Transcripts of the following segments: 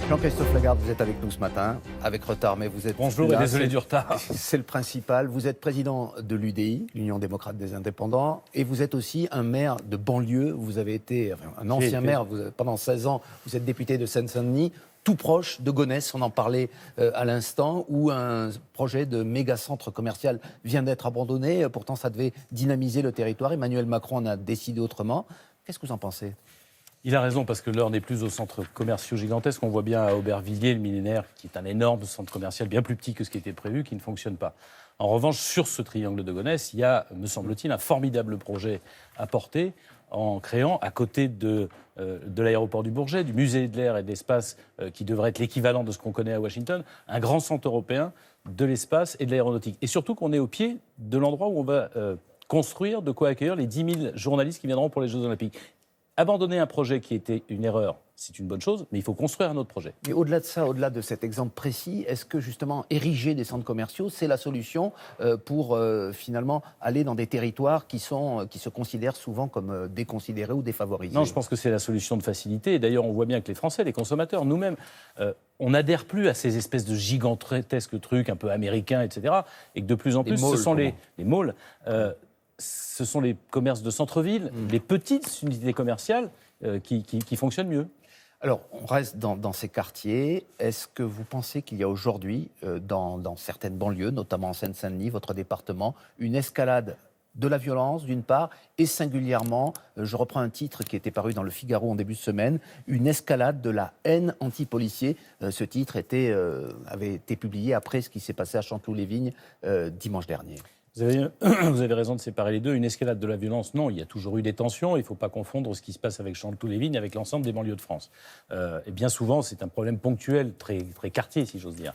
Jean-Christophe Lagarde, vous êtes avec nous ce matin, avec retard, mais vous êtes Bonjour là, et désolé du retard. C'est le principal. Vous êtes président de l'UDI, l'Union démocrate des indépendants, et vous êtes aussi un maire de banlieue. Vous avez été un ancien maire, pendant 16 ans, vous êtes député de Seine-Saint-Denis, tout proche de Gonesse, on en parlait à l'instant, où un projet de méga-centre commercial vient d'être abandonné. Pourtant, ça devait dynamiser le territoire. Emmanuel Macron en a décidé autrement. Qu'est-ce que vous en pensez ? Il a raison, parce que l'heure n'est plus aux centres commerciaux gigantesques. On voit bien à Aubervilliers, le millénaire, qui est un énorme centre commercial, bien plus petit que ce qui était prévu, qui ne fonctionne pas. En revanche, sur ce triangle de Gonesse, il y a, me semble-t-il, un formidable projet à porter en créant, à côté de l'aéroport du Bourget, du musée de l'air et de l'espace, qui devrait être l'équivalent de ce qu'on connaît à Washington, un grand centre européen de l'espace et de l'aéronautique. Et surtout qu'on est au pied de l'endroit où on va construire de quoi accueillir les 10 000 journalistes qui viendront pour les Jeux Olympiques. Abandonner un projet qui était une erreur, c'est une bonne chose, mais il faut construire un autre projet. Mais au-delà de ça, au-delà de cet exemple précis, est-ce que justement ériger des centres commerciaux, c'est la solution pour finalement aller dans des territoires qui se considèrent souvent comme déconsidérés ou défavorisés ? Non, je pense que c'est la solution de facilité. Et d'ailleurs, on voit bien que les Français, les consommateurs, nous-mêmes, on n'adhère plus à ces espèces de gigantesques trucs un peu américains, etc. Et que de plus en plus, ce sont les malls. Ce sont les commerces de centre-ville, les petites unités commerciales qui fonctionnent mieux. Alors, on reste dans ces quartiers. Est-ce que vous pensez qu'il y a aujourd'hui, dans certaines banlieues, notamment en Seine-Saint-Denis, votre département, une escalade de la violence, d'une part, et singulièrement, je reprends un titre qui était paru dans le Figaro en début de semaine, une escalade de la haine anti-policier. Ce titre avait été publié après ce qui s'est passé à Chanteloup-les-Vignes dimanche dernier. Vous avez raison de séparer les deux. Une escalade de la violence, non, il y a toujours eu des tensions. Il ne faut pas confondre ce qui se passe avec Chanteloup-les-Vignes avec l'ensemble des banlieues de France. Et bien souvent, c'est un problème ponctuel, très, très quartier, si j'ose dire.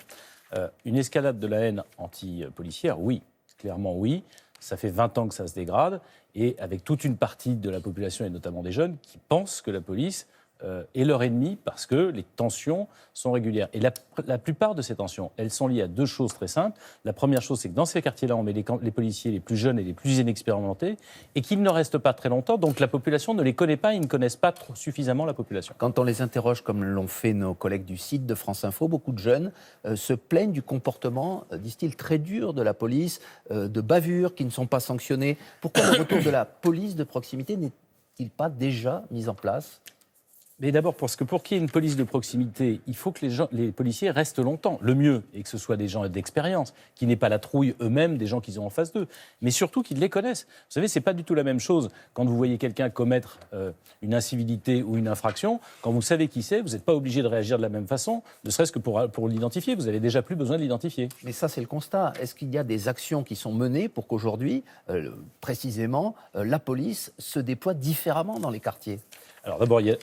Une escalade de la haine anti-policière, oui, clairement oui. Ça fait 20 ans que ça se dégrade, et avec toute une partie de la population, et notamment des jeunes, qui pensent que la police est leur ennemi parce que les tensions sont régulières. Et la plupart de ces tensions, elles sont liées à deux choses très simples. La première chose, c'est que dans ces quartiers-là, on met les policiers les plus jeunes et les plus inexpérimentés, et qu'ils ne restent pas très longtemps, donc la population ne les connaît pas, ils ne connaissent pas suffisamment la population. Quand on les interroge, comme l'ont fait nos collègues du site de France Info, beaucoup de jeunes se plaignent du comportement, disent-ils, très dur de la police, de bavures qui ne sont pas sanctionnées. Pourquoi le retour de la police de proximité n'est-il pas déjà mis en place ? Mais d'abord, parce que pour qu'il y ait une police de proximité, il faut que les policiers restent longtemps. Le mieux est que ce soit des gens d'expérience, qui n'aient pas la trouille eux-mêmes des gens qu'ils ont en face d'eux, mais surtout qu'ils les connaissent. Vous savez, c'est pas du tout la même chose quand vous voyez quelqu'un commettre une incivilité ou une infraction. Quand vous savez qui c'est, vous n'êtes pas obligé de réagir de la même façon, ne serait-ce que pour l'identifier. Vous n'avez déjà plus besoin de l'identifier. Mais ça, c'est le constat. Est-ce qu'il y a des actions qui sont menées pour qu'aujourd'hui, précisément, la police se déploie différemment dans les quartiers ? Alors d'abord, il y a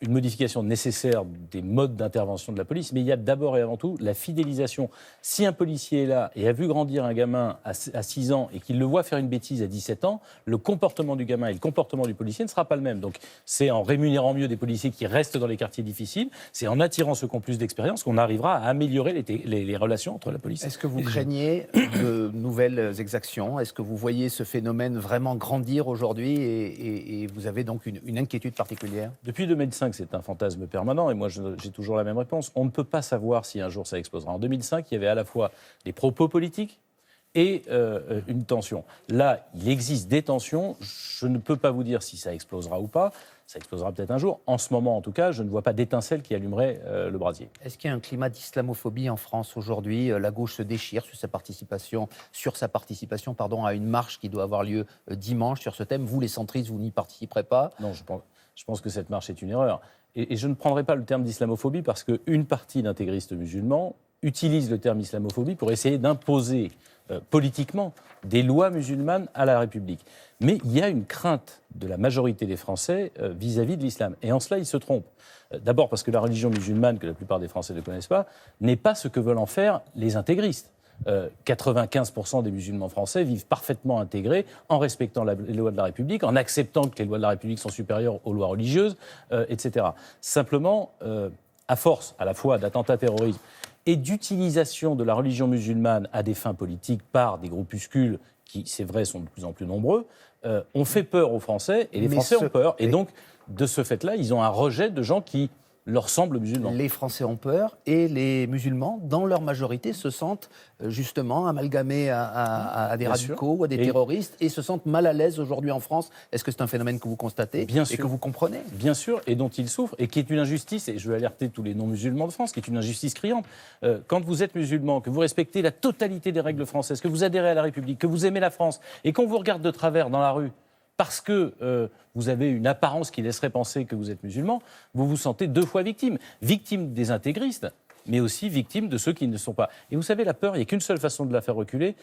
une modification nécessaire des modes d'intervention de la police, mais il y a d'abord et avant tout la fidélisation. Si un policier est là et a vu grandir un gamin à 6 ans et qu'il le voit faire une bêtise à 17 ans, le comportement du gamin et le comportement du policier ne sera pas le même. Donc c'est en rémunérant mieux des policiers qui restent dans les quartiers difficiles, c'est en attirant ceux qui ont plus d'expérience qu'on arrivera à améliorer les relations entre la police. Est-ce que vous craignez de nouvelles exactions ? Est-ce que vous voyez ce phénomène vraiment grandir aujourd'hui et vous avez donc une inquiétude particulière ? Depuis 2005, c'est un fantasme permanent, et moi j'ai toujours la même réponse. On ne peut pas savoir si un jour ça explosera. En 2005, il y avait à la fois des propos politiques et une tension. Là, il existe des tensions. Je ne peux pas vous dire si ça explosera ou pas. Ça explosera peut-être un jour. En ce moment, en tout cas, je ne vois pas d'étincelle qui allumerait le brasier. Est-ce qu'il y a un climat d'islamophobie en France aujourd'hui ? La gauche se déchire sur sa participation à une marche qui doit avoir lieu dimanche sur ce thème. Vous, les centristes, vous n'y participerez pas ? Non, je pense que cette marche est une erreur. Et je ne prendrai pas le terme d'islamophobie parce qu'une partie d'intégristes musulmans utilise le terme islamophobie pour essayer d'imposer politiquement des lois musulmanes à la République. Mais il y a une crainte de la majorité des Français vis-à-vis de l'islam. Et en cela, ils se trompent. D'abord parce que la religion musulmane, que la plupart des Français ne connaissent pas, n'est pas ce que veulent en faire les intégristes. 95% des musulmans français vivent parfaitement intégrés en respectant les lois de la République, en acceptant que les lois de la République sont supérieures aux lois religieuses, etc. Simplement, à force à la fois d'attentats terroristes et d'utilisation de la religion musulmane à des fins politiques par des groupuscules qui, c'est vrai, sont de plus en plus nombreux, on fait peur aux Français et les Français ont peur. Et donc, de ce fait-là, ils ont un rejet de gens qui leur semble musulman. Les Français ont peur et les musulmans, dans leur majorité, se sentent justement amalgamés à des Bien radicaux sûr. ou à des terroristes et se sentent mal à l'aise aujourd'hui en France. Est-ce que c'est un phénomène que vous constatez Bien et sûr. que vous comprenez? Bien sûr, et dont ils souffrent, et qui est une injustice, et je veux alerter tous les non-musulmans de France, qui est une injustice criante. Quand vous êtes musulman, que vous respectez la totalité des règles françaises, que vous adhérez à la République, que vous aimez la France, et qu'on vous regarde de travers dans la rue, parce que vous avez une apparence qui laisserait penser que vous êtes musulman, vous vous sentez 2 fois victime. Victime des intégristes, mais aussi victime de ceux qui ne le sont pas. Et vous savez, la peur, il n'y a qu'une seule façon de la faire reculer,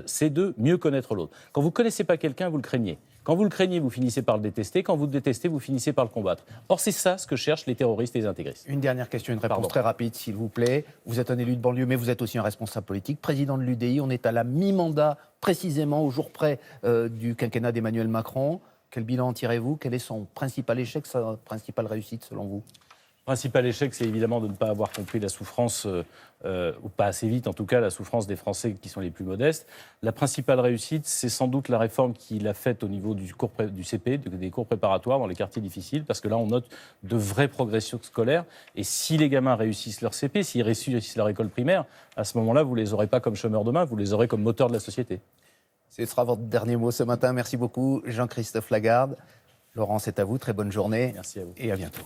c'est de mieux connaître l'autre. Quand vous ne connaissez pas quelqu'un, vous le craignez. Quand vous le craignez, vous finissez par le détester. Quand vous le détestez, vous finissez par le combattre. Or, c'est ça ce que cherchent les terroristes et les intégristes. Une dernière question, une réponse très rapide, s'il vous plaît. Vous êtes un élu de banlieue, mais vous êtes aussi un responsable politique, président de l'UDI. On est à la mi-mandat, précisément au jour près du quinquennat d'Emmanuel Macron. Quel bilan en tirez-vous? Quel est son principal échec, sa principale réussite, selon vous? Le principal échec, c'est évidemment de ne pas avoir compris la souffrance, ou pas assez vite en tout cas, la souffrance des Français qui sont les plus modestes. La principale réussite, c'est sans doute la réforme qu'il a faite au niveau du CP, des cours préparatoires dans les quartiers difficiles, parce que là, on note de vraies progressions scolaires. Et si les gamins réussissent leur CP, s'ils réussissent leur école primaire, à ce moment-là, vous ne les aurez pas comme chômeurs demain, vous les aurez comme moteurs de la société. Ce sera votre dernier mot ce matin. Merci beaucoup, Jean-Christophe Lagarde. Laurent, c'est à vous. Très bonne journée. Merci à vous. Et à bientôt.